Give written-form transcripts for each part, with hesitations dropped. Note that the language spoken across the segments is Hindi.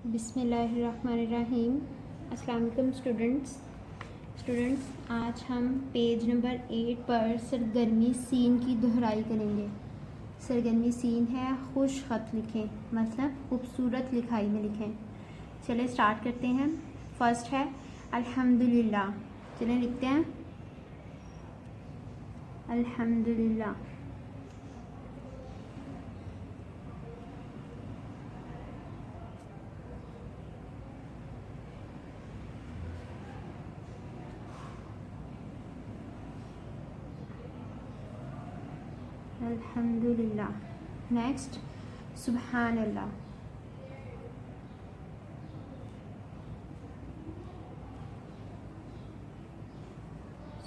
बिस्मिल्लाहिर्रहमानिर्रहीम। अस्सलाम वालेकुम स्टूडेंट्स। आज हम पेज नंबर 8 पर सरगर्मी सीन की दोहराई करेंगे। सरगर्मी सीन है खुश ख़त लिखें, मतलब खूबसूरत लिखाई में लिखें। चले स्टार्ट करते हैं। फर्स्ट है अल्हम्दुलिल्लाह। चलें लिखते हैं अल्हम्दुलिल्लाह। अल्हम्दुलिल्लाह। नेक्स्ट सुबहानल्लाह।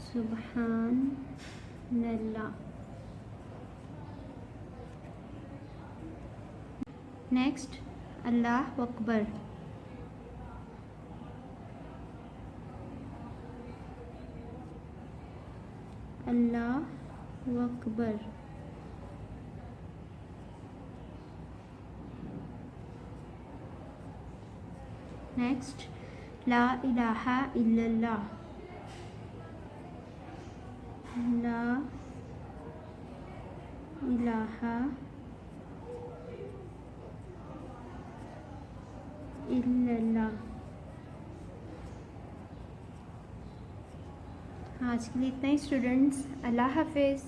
सुबहानल्लाह। नेक्स्ट अल्लाह अकबर। अल्लाह अकबर। नेक्स्ट ला इलाहा इल्लल्लाह। ला इलाहा इल्लल्लाह। आज के लिए इतना ही स्टूडेंट्स। अल्लाह हाफिज़।